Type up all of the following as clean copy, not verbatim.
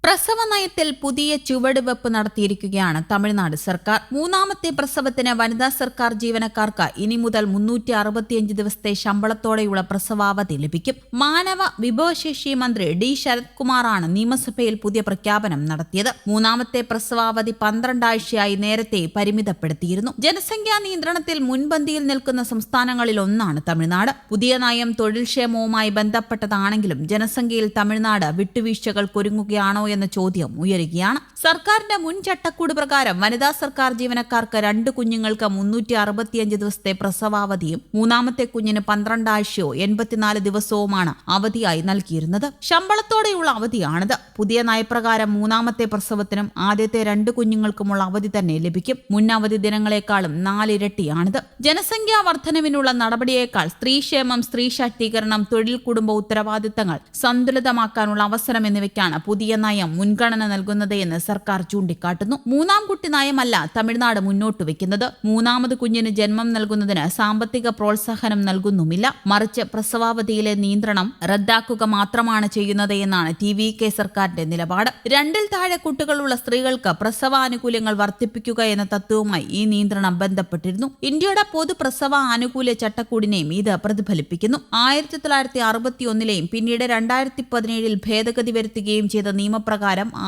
പ്രസവ നയത്തിൽ പുതിയ ചുവടുവെപ്പ് നടത്തിയിരിക്കുകയാണ് തമിഴ്നാട് സർക്കാർ. മൂന്നാമത്തെ പ്രസവത്തിന് വനിതാ സർക്കാർ ജീവനക്കാർക്ക് ഇനി മുതൽ 365 ദിവസത്തെ ശമ്പളത്തോടെയുള്ള പ്രസവാവധി ലഭിക്കും. മാനവ വിഭവശേഷി മന്ത്രി ഡി ശരത് കുമാറാണ് നിയമസഭയിൽ പുതിയ പ്രഖ്യാപനം നടത്തിയത്. മൂന്നാമത്തെ പ്രസവാവധി 12 ആഴ്ചയായി നേരത്തെ പരിമിതപ്പെടുത്തിയിരുന്നു. ജനസംഖ്യാ നിയന്ത്രണത്തിൽ മുൻപന്തിയിൽ നിൽക്കുന്ന സംസ്ഥാനങ്ങളിൽ ഒന്നാണ് തമിഴ്നാട്. പുതിയ നയം തൊഴിൽ ക്ഷേമവുമായി ബന്ധപ്പെട്ടതാണെങ്കിലും ജനസംഖ്യയിൽ തമിഴ്നാട് വിട്ടുവീഴ്ചകൾക്കൊരുങ്ങുകയാണോ എന്ന ചോദ്യം ഉയരുകയാണ്. സർക്കാരിന്റെ മുൻ ചട്ടക്കൂട് പ്രകാരം വനിതാ സർക്കാർ ജീവനക്കാർക്ക് 2 കുഞ്ഞുങ്ങൾക്ക് 365 ദിവസത്തെ പ്രസവാവധിയും മൂന്നാമത്തെ കുഞ്ഞിന് 12 ആഴ്ചയോ 84 ദിവസവുമാണ് അവധിയായി നൽകിയിരുന്നത്. ശമ്പളത്തോടെയുള്ള അവധിയാണിത്. പുതിയ നയപ്രകാരം മൂന്നാമത്തെ പ്രസവത്തിനും ആദ്യത്തെ 2 കുഞ്ഞുങ്ങൾക്കുമുള്ള അവധി തന്നെ ലഭിക്കും. മുൻ അവധി ദിനങ്ങളെക്കാളും 4 ഇരട്ടിയാണിത്. ജനസംഖ്യാ വർധനവിനുള്ള നടപടിയേക്കാൾ സ്ത്രീക്ഷേമം, സ്ത്രീ ശാക്തീകരണം, തൊഴിൽ, കുടുംബ ഉത്തരവാദിത്തങ്ങൾ സന്തുലിതമാക്കാനുള്ള അവസരം എന്നിവയ്ക്കാണ് പുതിയ നയം മുൻഗണന നൽകുന്നത് എന്ന് സർക്കാർ ചൂണ്ടിക്കാട്ടുന്നു. മൂന്നാം കുട്ടി നയമല്ല തമിഴ്നാട് മുന്നോട്ട് വെക്കുന്നത്. മൂന്നാമത് കുഞ്ഞിന് ജന്മം നൽകുന്നതിന് സാമ്പത്തിക പ്രോത്സാഹനം നൽകുന്നുമില്ല. മറിച്ച് പ്രസവാവധിയിലെ നിയന്ത്രണം റദ്ദാക്കുക മാത്രമാണ് ചെയ്യുന്നത് എന്നാണ് TVK സർക്കാരിന്റെ നിലപാട്. 2ൽ താഴെ കുട്ടികളുള്ള സ്ത്രീകൾക്ക് പ്രസവാനുകൂല്യങ്ങൾ വർദ്ധിപ്പിക്കുക എന്ന തത്വവുമായി ഈ നിയന്ത്രണം ബന്ധപ്പെട്ടിരുന്നു. ഇന്ത്യയുടെ പൊതു പ്രസവ ആനുകൂല്യ ചട്ടക്കൂടിനെയും ഇത് പ്രതിഫലിപ്പിക്കുന്നു. 1961ലെയും പിന്നീട് 2017 ഭേദഗതി വരുത്തുകയും ചെയ്ത നിയമപ്രകാരം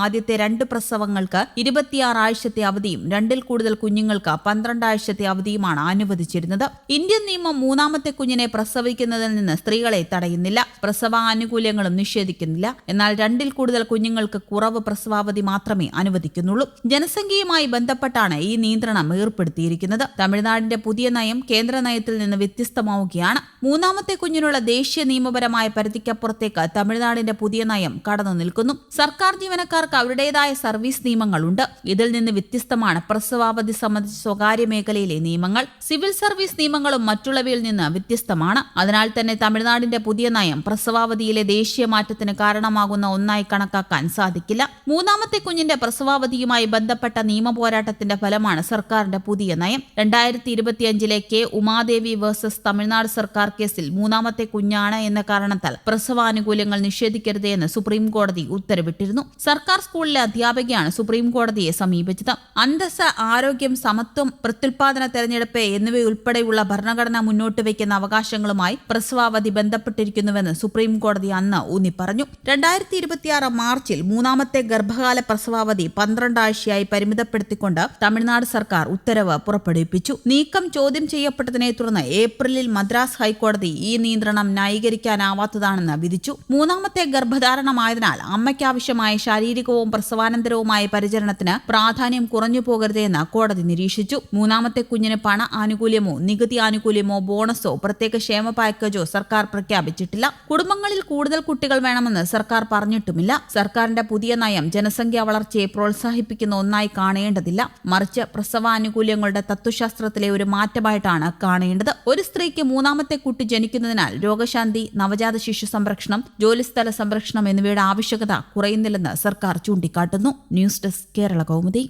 ആദ്യത്തെ 2 പ്രസവങ്ങൾക്ക് 26 ആഴ്ചത്തെ അവധിയും 2ൽ കൂടുതൽ കുഞ്ഞുങ്ങൾക്ക് 12 ആഴ്ചത്തെ അവധിയുമാണ് അനുവദിച്ചിരുന്നത്. ഇന്ത്യൻ നിയമം മൂന്നാമത്തെ കുഞ്ഞിനെ പ്രസവിക്കുന്നതിൽ നിന്ന് സ്ത്രീകളെ തടയുന്നില്ല. പ്രസവ ആനുകൂല്യങ്ങളും നിഷേധിക്കുന്നില്ല. എന്നാൽ 2ൽ കൂടുതൽ കുഞ്ഞുങ്ങൾക്ക് കുറവ് പ്രസവാവധി മാത്രമേ അനുവദിക്കുന്നുള്ളൂ. ജനസംഖ്യയുമായി ബന്ധപ്പെട്ടാണ് ഈ നിയന്ത്രണം ഏർപ്പെടുത്തിയിരിക്കുന്നത്. തമിഴ്നാടിന്റെ പുതിയ നയം കേന്ദ്ര നയത്തിൽ നിന്ന് വ്യത്യസ്തമാവുകയാണ്. മൂന്നാമത്തെ കുഞ്ഞിനുള്ള ദേശീയ നിയമപരമായ പരിധിക്കപ്പുറത്തേക്ക് തമിഴ്നാടിന്റെ പുതിയ നയം കടന്നു നിൽക്കുന്നു. സർക്കാർ ജീവനക്കാർക്ക് അവരുടേതായ സർവീസ് നിയമങ്ങളുണ്ട്. ഇതിൽ നിന്ന് വ്യത്യസ്തമാണ് പ്രസവാവധി സംബന്ധിച്ച സ്വകാര്യ മേഖലയിലെ നിയമങ്ങൾ. സിവിൽ സർവീസ് നിയമങ്ങളും മറ്റുള്ളവയിൽ നിന്ന് വ്യത്യസ്തമാണ്. അതിനാൽ തന്നെ തമിഴ്നാടിന്റെ പുതിയ നയം പ്രസവാവധിയിലെ ദേശീയ മാറ്റത്തിന് കാരണമാകുന്ന ഒന്നായി കണക്കാക്കാൻ സാധിക്കില്ല. മൂന്നാമത്തെ കുഞ്ഞിന്റെ പ്രസവാവധിയുമായി ബന്ധപ്പെട്ട നിയമ പോരാട്ടത്തിന്റെ ഫലമാണ് സർക്കാരിന്റെ പുതിയ നയം. 2025 കെ ഉമാദേവി വേഴ്സസ് തമിഴ്നാട് സർക്കാർ കേസിൽ മൂന്നാമത്തെ കുഞ്ഞാണ് എന്ന കാരണത്താൽ പ്രസവാനുകൂല്യങ്ങൾ നിഷേധിക്കരുത് എന്ന് സുപ്രീം കോടതി ഉത്തരവിട്ടിരുന്നു. സർക്കാർ സ്കൂളിലെ അധ്യാപികയാണ് സുപ്രീം കോടതിയെ സമീപിച്ചത്. അന്തസ്സ്, ആരോഗ്യം, സമത്വം, പ്രത്യുൽപാദന തെരഞ്ഞെടുപ്പ് എന്നിവയുൾപ്പെടെയുള്ള ഭരണഘടന മുന്നോട്ട് വയ്ക്കുന്ന അവകാശങ്ങളുമായി പ്രസവാവധി ബന്ധപ്പെട്ടിരിക്കുന്നുവെന്ന് സുപ്രീം കോടതി അന്ന് ഊന്നിപ്പറഞ്ഞു. 2026 മാർച്ചിൽ മൂന്നാമത്തെ ഗർഭകാല പ്രസവാവധി 12 ആഴ്ചയായി പരിമിതപ്പെടുത്തിക്കൊണ്ട് തമിഴ്നാട് സർക്കാർ ഉത്തരവ് പുറപ്പെടുവിപ്പിച്ചു. നീക്കം ചോദ്യം ചെയ്യപ്പെട്ടതിനെ തുടർന്ന് ഏപ്രിലിൽ മദ്രാസ് ഹൈക്കോടതി ഈ നിയന്ത്രണം ന്യായീകരിക്കാനാവാത്തതാണെന്ന് വിധിച്ചു. മൂന്നാമത്തെ ഗർഭധാരണമായതിനാൽ അമ്മയ്ക്കാവശ്യമായ ശാരീരികവും പ്രസവാനന്തരവുമായ പരിചരണത്തിന് പ്രാധാന്യം കുറഞ്ഞു പോകരുതെന്ന് കോടതി നിരീക്ഷിച്ചു. മൂന്നാമത്തെ കുഞ്ഞിന് പണ ആനുകൂല്യമോ നികുതി ആനുകൂല്യമോ ബോണസോ പ്രത്യേക ക്ഷേമ പാക്കേജോ സർക്കാർ പ്രഖ്യാപിച്ചിട്ടില്ല. കുടുംബങ്ങളിൽ കൂടുതൽ കുട്ടികൾ വേണമെന്ന് സർക്കാർ പറഞ്ഞിട്ടുമില്ല. സർക്കാരിന്റെ പുതിയ നയം ജനസംഖ്യാ വളർച്ചയെ പ്രോത്സാഹിപ്പിക്കുന്ന ഒന്നായി കാണേണ്ടതില്ല. മറിച്ച് പ്രസവാനുകൂല്യങ്ങളുടെ തത്വശാസ്ത്രത്തിലെ ഒരു മാറ്റമായിട്ടാണ് കാണേണ്ടത്. ഒരു സ്ത്രീക്ക് മൂന്നാമത്തെ കുട്ടി ജനിക്കുന്നതിനാൽ രോഗശാന്തി, നവജാത ശിശു സംരക്ഷണം, ജോലിസ്ഥല സംരക്ഷണം എന്നിവയുടെ ആവശ്യകത കുറയുന്നില്ലെന്ന് സർക്കാർ ചൂണ്ടിക്കാട്ടുന്നു. News desk Kerala Kaumudi.